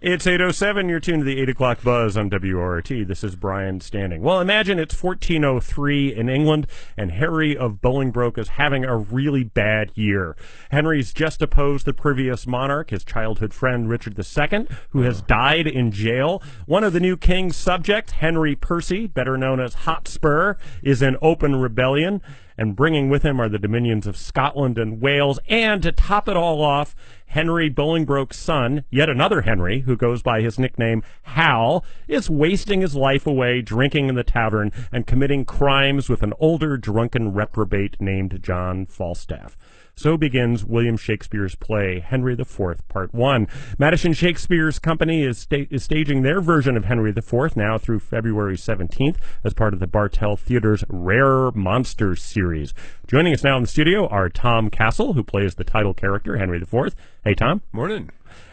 It's 8:07. You're tuned to the 8 o'clock buzz on WORT. This is Brian Standing. Well, imagine it's 1403 in England, and Henry of Bolingbroke is having a really bad year. Henry's just deposed the previous monarch, his childhood friend Richard II, who has died in jail. One of the new king's subjects, Henry Percy, better known as Hotspur, is in open rebellion, and bringing with him are the dominions of Scotland and Wales. And to top it all off, Henry Bolingbroke's son, yet another Henry, who goes by his nickname Hal, is wasting his life away drinking in the tavern and committing crimes with an older drunken reprobate named John Falstaff. So begins William Shakespeare's play, Henry IV, Part 1. Madison Shakespeare's company is staging their version of Henry IV now through February 17th as part of the Bartell Theater's Rare Monsters series. Joining us now in the studio are Tom Castle, who plays the title character, Henry IV. Hey, Tom. Morning.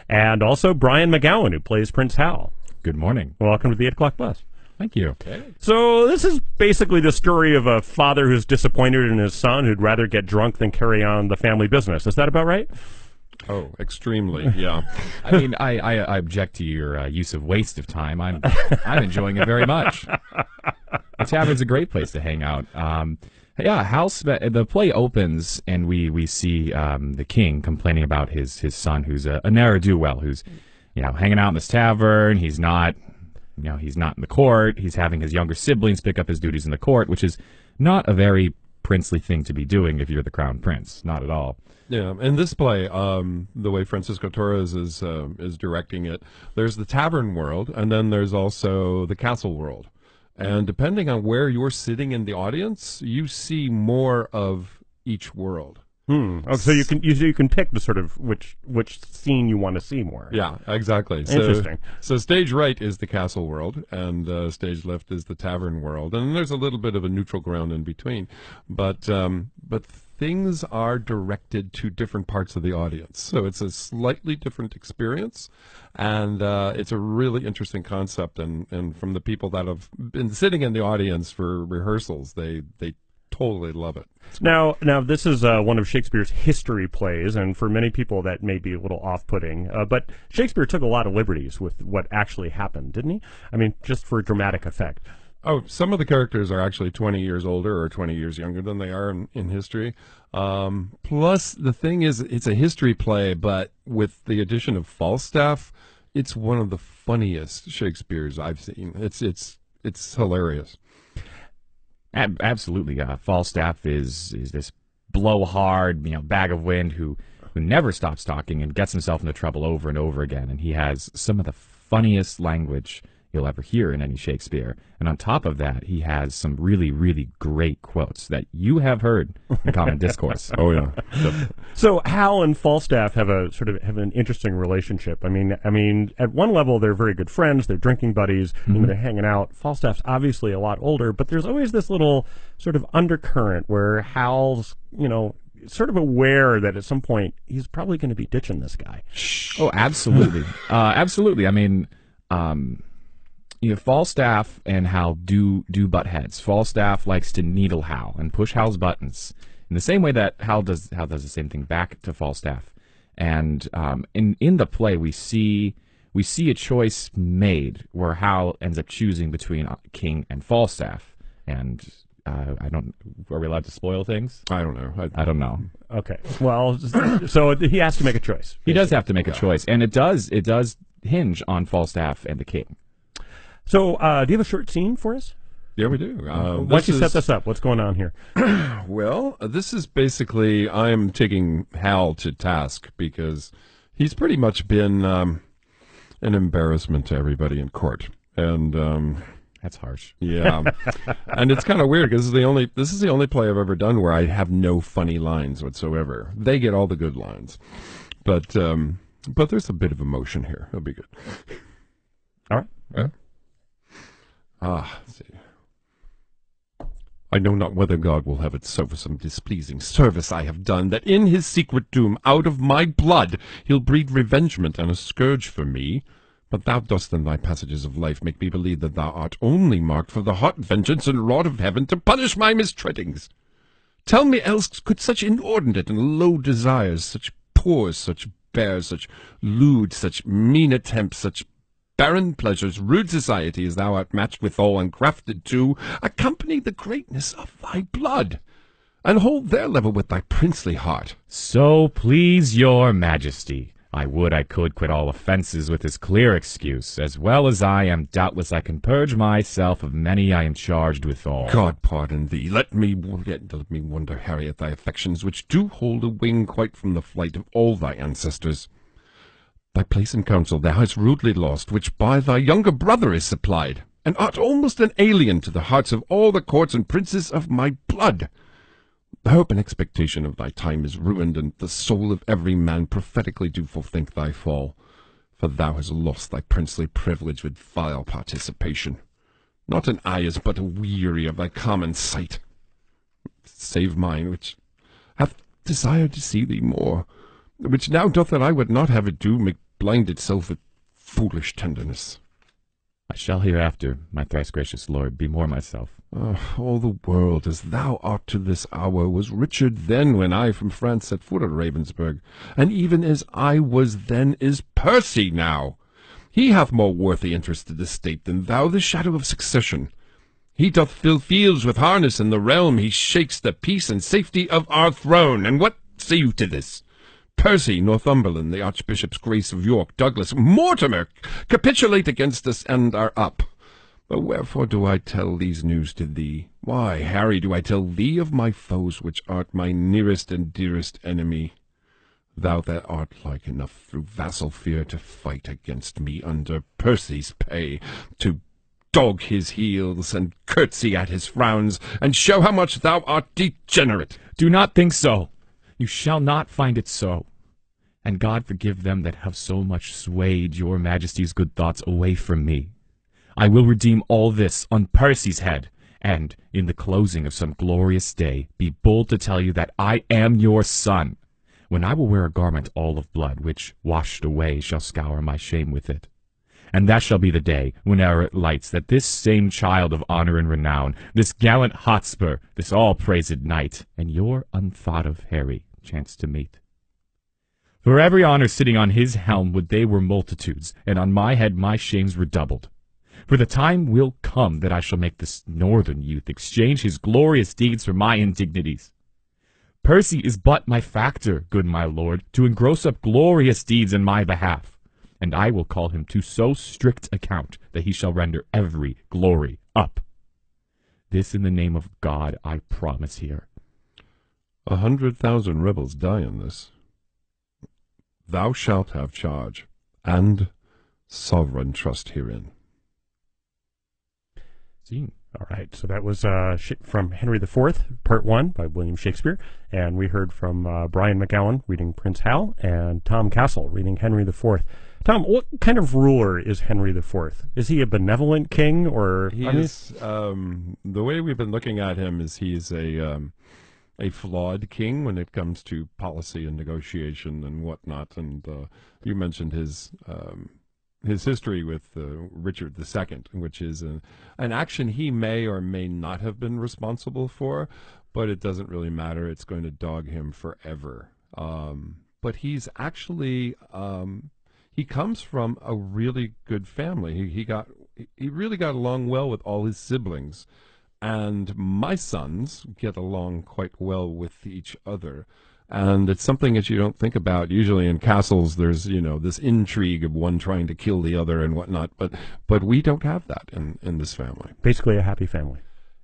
And also Brian McGowan, who plays Prince Hal. Good morning. Welcome to the 8 o'clock bus. Thank you. Okay. So this is basically the story of a father who's disappointed in his son who'd rather get drunk than carry on the family business. Is that about right? Oh, extremely, yeah. I mean, I object to your use of waste of time. I'm enjoying it very much. The tavern's a great place to hang out. The play opens and we see the king complaining about his son, who's a ne'er-do-well, who's hanging out in this tavern. He's not in the court. He's having his younger siblings pick up his duties in the court, which is not a very princely thing to be doing if you're the crown prince. Not at all. Yeah, in this play, the way Francisco Torres is directing it, there's the tavern world, and then there's also the castle world. And depending on where you're sitting in the audience, you see more of each world. Oh, so you can pick the sort of which scene you want to see more. Yeah, exactly. Interesting. So stage right is the castle world, and stage left is the tavern world, and there's a little bit of a neutral ground in between, but things are directed to different parts of the audience, so it's a slightly different experience, and it's a really interesting concept. And from the people that have been sitting in the audience for rehearsals, they totally love it. Now, this is one of Shakespeare's history plays, and for many people that may be a little off-putting, but Shakespeare took a lot of liberties with what actually happened, didn't he? I mean, just for dramatic effect. Oh, some of the characters are actually 20 years older or 20 years younger than they are in history. Plus, the thing is, it's a history play, but with the addition of Falstaff, it's one of the funniest Shakespeare's I've seen. It's hilarious. Absolutely. Falstaff is this blowhard, bag of wind who never stops talking and gets himself into trouble over and over again. And he has some of the funniest language you'll ever hear in any Shakespeare. And on top of that, he has some really, really great quotes that you have heard in common discourse. Oh, yeah. So Hal and Falstaff have an interesting relationship. I mean, at one level, they're very good friends. They're drinking buddies. Mm-hmm. They're hanging out. Falstaff's obviously a lot older, but there's always this little sort of undercurrent where Hal's, sort of aware that at some point he's probably going to be ditching this guy. Oh, absolutely. Absolutely. I mean, Falstaff and Hal do butt heads. Falstaff likes to needle Hal and push Hal's buttons in the same way that Hal does the same thing back to Falstaff. And in the play, we see a choice made where Hal ends up choosing between King and Falstaff. And are we allowed to spoil things? I don't know. I don't know. Okay. Well, so he has to make a choice. He does have to make a choice, and it does hinge on Falstaff and the King. So, do you have a short scene for us? Yeah, we do. Why don't you set this up? What's going on here? Well, this is basically, I'm taking Hal to task because he's pretty much been an embarrassment to everybody in court. And that's harsh. Yeah. And it's kind of weird because this is the only play I've ever done where I have no funny lines whatsoever. They get all the good lines. But there's a bit of emotion here. It'll be good. All right. Yeah. Let's see. I know not whether God will have it so for some displeasing service I have done, that in his secret doom, out of my blood, he'll breed revengement and a scourge for me. But thou dost in thy passages of life make me believe that thou art only marked for the hot vengeance and rod of heaven to punish my mistreadings. Tell me else could such inordinate and low desires, such poor, such bear such lewd, such mean attempts, such barren pleasures, rude society as thou art matched withal, and crafted too, accompany the greatness of thy blood, and hold their level with thy princely heart. So please your majesty, I would I could quit all offences with this clear excuse. As well as I am, doubtless I can purge myself of many I am charged withal. God pardon thee. Let me wonder, Harry, at thy affections, which do hold a wing quite from the flight of all thy ancestors. Thy place in council thou hast rudely lost, which by thy younger brother is supplied, and art almost an alien to the hearts of all the courts and princes of my blood. The hope and expectation of thy time is ruined, and the soul of every man prophetically do forethink thy fall. For thou hast lost thy princely privilege with vile participation. Not an eye is but weary of thy common sight, save mine, which hath desired to see thee more, which now doth that I would not have it do make blind itself with foolish tenderness. I shall hereafter, my thrice gracious lord, be more myself. All the world, as thou art to this hour, was Richard then when I from France set foot at Ravensburg, and even as I was then is Percy now. He hath more worthy interest to the state than thou, the shadow of succession. He doth fill fields with harness in the realm, he shakes the peace and safety of our throne. And what say you to this? Percy, Northumberland, the Archbishop's Grace of York, Douglas, Mortimer, capitulate against us and are up. But wherefore do I tell these news to thee? Why, Harry, do I tell thee of my foes, which art my nearest and dearest enemy? Thou that art like enough through vassal fear to fight against me under Percy's pay, to dog his heels and curtsy at his frowns, and show how much thou art degenerate. Do not think so. You shall not find it so. And God forgive them that have so much swayed your majesty's good thoughts away from me. I will redeem all this on Percy's head, and in the closing of some glorious day be bold to tell you that I am your son, when I will wear a garment all of blood, which, washed away, shall scour my shame with it. And that shall be the day, whene'er it lights, that this same child of honor and renown, this gallant Hotspur, this all-praised knight, and your unthought-of Harry chance to meet. For every honor sitting on his helm would they were multitudes, and on my head my shames redoubled. For the time will come that I shall make this northern youth exchange his glorious deeds for my indignities. Percy is but my factor, good my lord, to engross up glorious deeds in my behalf, and I will call him to so strict account that he shall render every glory up. This in the name of God I promise here. 100,000 rebels die in this. Thou shalt have charge, and sovereign trust herein. All right, so that was from Henry IV, Part 1 by William Shakespeare, and we heard from Brian McGowan reading Prince Hal, and Tom Castle reading Henry IV. Tom, what kind of ruler is Henry IV? Is he a benevolent king, or He's the way we've been looking at him is he's a flawed king when it comes to policy and negotiation and whatnot. And you mentioned his history with Richard II, which is an action he may or may not have been responsible for, but it doesn't really matter. It's going to dog him forever. But he's actually he comes from a really good family. He really got along well with all his siblings, and my sons get along quite well with each other. And it's something that you don't think about. Usually in castles, there's, this intrigue of one trying to kill the other and whatnot. But we don't have that in this family. Basically a happy family.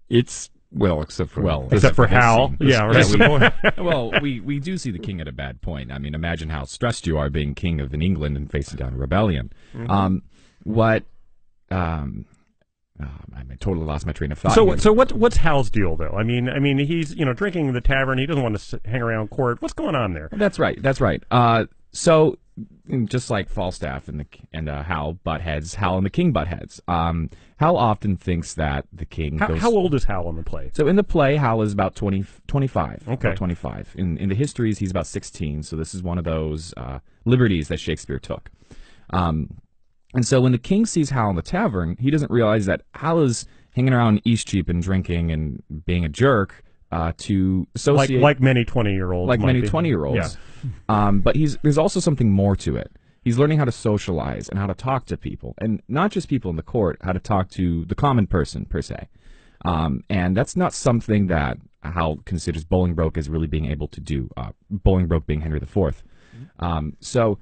It's, except for Hal. Yeah, right. We do see the king at a bad point. I mean, imagine how stressed you are being king of England and facing down a rebellion. Mm-hmm. I totally lost my train of thought. So what's Hal's deal, though? I mean, he's drinking in the tavern. He doesn't want to hang around court. What's going on there? That's right. So just like Falstaff and Hal butt heads, Hal and the king butt heads. Hal often thinks that the king. How old is Hal in the play? So in the play, Hal is about 25. Okay. About 25. In the histories, he's about 16. So this is one of those liberties that Shakespeare took. And so when the king sees Hal in the tavern, he doesn't realize that Hal is hanging around Eastcheap and drinking and being a jerk to associate, like many 20-year-olds, like might many be. 20-year-olds. But there's also something more to it. He's learning how to socialize and how to talk to people, and not just people in the court, how to talk to the common person, per se. And that's not something that Hal considers Bolingbroke as really being able to do, Bolingbroke being Henry IV. So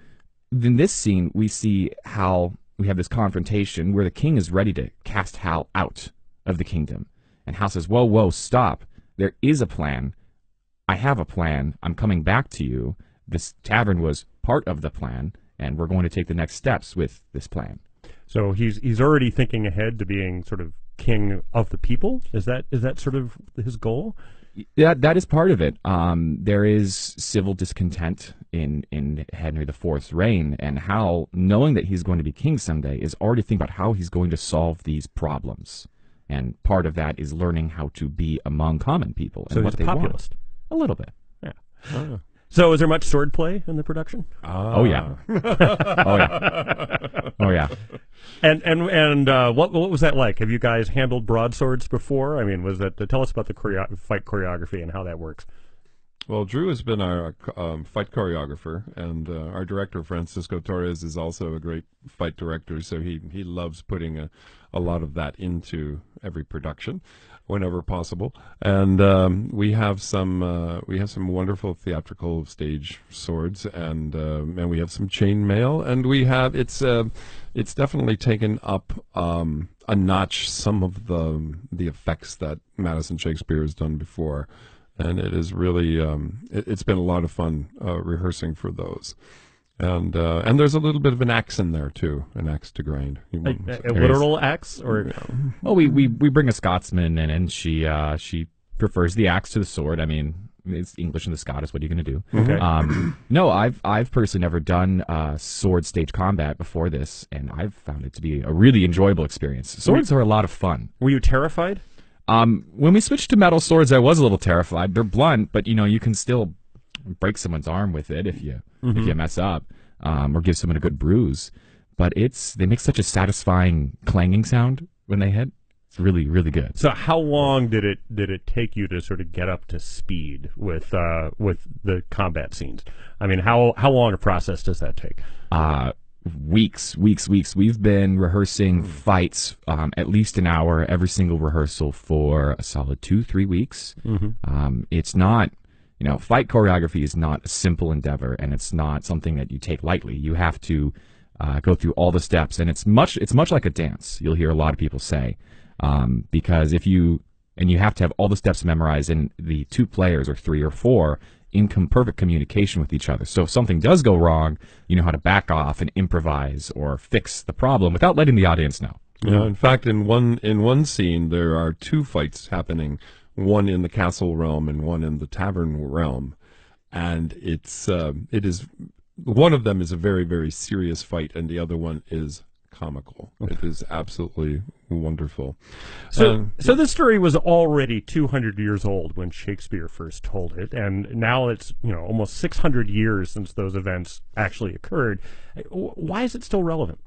in this scene, we see Hal, we have this confrontation where the king is ready to cast Hal out of the kingdom. And Hal says, whoa, whoa, stop. There is a plan. I have a plan. I'm coming back to you. This tavern was part of the plan, and we're going to take the next steps with this plan. So he's already thinking ahead to being sort of king of the people. Is that sort of his goal? Yeah, that is part of it. There is civil discontent in Henry IV's reign, and Hal, knowing that he's going to be king someday, is already thinking about how he's going to solve these problems. And part of that is learning how to be among common people and So what he's they populist. want. A little bit. Yeah. Oh. So is there much swordplay in the production? Oh yeah. Oh yeah. Oh yeah. And what was that like? Have you guys handled broadswords before? I mean, was that tell us about the fight choreography and how that works? Well, Drew has been our fight choreographer, and our director, Francisco Torres, is also a great fight director, so he loves putting a lot of that into every production whenever possible. And we have some wonderful theatrical stage swords, and we have some chain mail, and we have it's definitely taken up a notch some of the effects that Madison Shakespeare has done before. And it is really, it's been a lot of fun rehearsing for those. And there's a little bit of an axe in there, too, an axe to grind. A literal axe? Or Well, we bring a Scotsman, and she prefers the axe to the sword. I mean, it's English and the Scottish. What are you going to do? Okay. No, I've personally never done sword stage combat before this, and I've found it to be a really enjoyable experience. Swords are a lot of fun. Were you terrified? When we switched to metal swords, I was a little terrified. They're blunt, but you can still break someone's arm with it if you mess up, or give someone a good bruise. But they make such a satisfying clanging sound when they hit. It's really, really good. So how long did it take you to sort of get up to speed with the combat scenes? I mean, how long a process does that take? Weeks. We've been rehearsing fights at least an hour every single rehearsal for a solid 2-3 weeks. It's not, fight choreography is not a simple endeavor, and it's not something that you take lightly. You have to go through all the steps, and it's much like a dance. You'll hear a lot of people say, because you have to have all the steps memorized, and the two players or 3 or 4 in perfect communication with each other. So if something does go wrong, you know how to back off and improvise or fix the problem without letting the audience know. Yeah, in fact, in one scene, there are 2 fights happening, one in the castle realm and one in the tavern realm. And it is one of them is a very, very serious fight, and the other one is comical. It is absolutely wonderful. So this story was already 200 years old when Shakespeare first told it, and now it's almost 600 years since those events actually occurred. Why is it still relevant?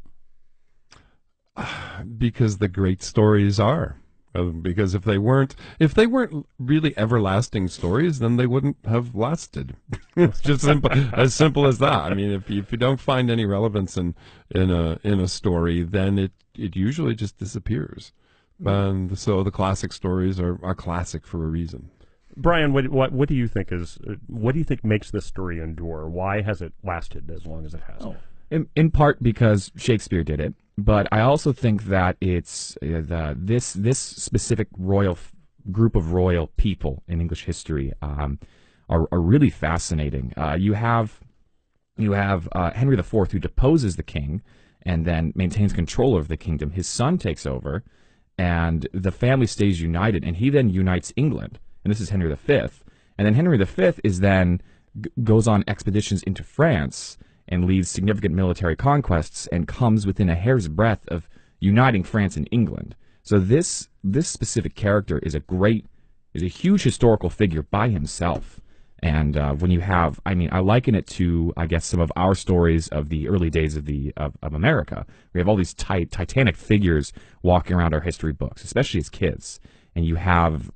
Because the great stories are. Because if they weren't really everlasting stories, then they wouldn't have lasted. It's just as simple as that. I mean, if you don't find any relevance in a story, then it usually just disappears. And so the classic stories are classic for a reason. Brian, what do you think makes this story endure? Why has it lasted as long as it has? In part because Shakespeare did it, but I also think that it's this specific group of royal people in English history are really fascinating. You have Henry IV, who deposes the king and then maintains control over the kingdom. His son takes over, and the family stays united, and he then unites England. And this is Henry V. And then Henry V goes on expeditions into France and leads significant military conquests and comes within a hair's breadth of uniting France and England. So this specific character is a huge historical figure by himself. And when you have, I liken it to, I guess, some of our stories of the early days of America. We have all these titanic figures walking around our history books, especially as kids. And you have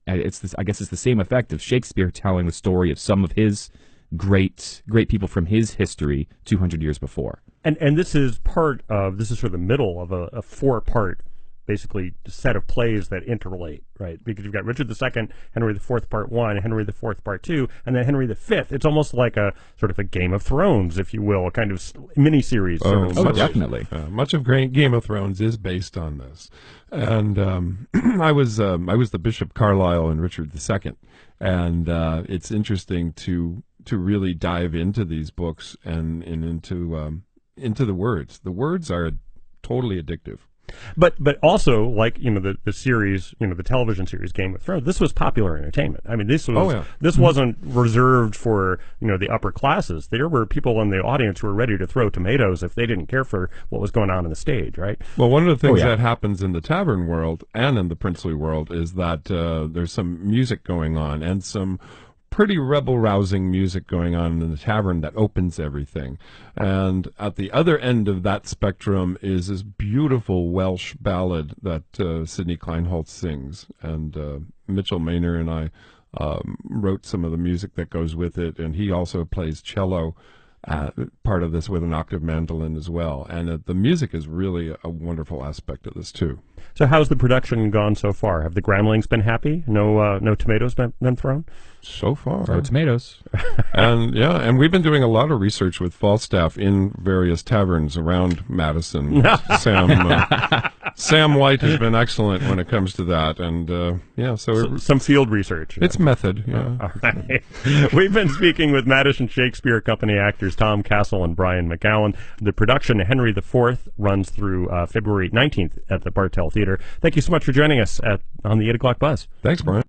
I guess it's the same effect of Shakespeare telling the story of some of his great people from his history 200 years before. And this is sort of the middle of a 4-part, basically, set of plays that interrelate, right? Because you've got Richard II, Henry IV Part 1, Henry IV Part 2, and then Henry V. It's almost like a sort of a Game of Thrones, if you will, a kind of mini-series. Definitely. Much of Game of Thrones is based on this. And I was the Bishop Carlisle in Richard II, and it's interesting to really dive into these books and into the words. The words are totally addictive. But also, like, the series, the television series Game of Thrones, this was popular entertainment. I mean, this wasn't reserved for, the upper classes. There were people in the audience who were ready to throw tomatoes if they didn't care for what was going on the stage, right? Well, one of the things that happens in the tavern world and in the princely world is that there's some music going on and some pretty rebel-rousing music going on in the tavern that opens everything. And at the other end of that spectrum is this beautiful Welsh ballad that Sidney Kleinholz sings. And Mitchell Maynor and I wrote some of the music that goes with it, and he also plays cello, part of this, with an octave mandolin as well. And the music is really a wonderful aspect of this, too. So how's the production gone so far? Have the Gramlings been happy? No tomatoes been thrown? So far. No tomatoes. And we've been doing a lot of research with Falstaff in various taverns around Madison. Sam White has been excellent when it comes to that. And, so some field research. It's method, yeah. All right. We've been speaking with Madison Shakespeare Company actors Tom Castle and Brian McGowan. The production, Henry IV, runs through February 19th at the Bartell Theater. Thank you so much for joining us on the 8 o'clock buzz. Thanks, Brian.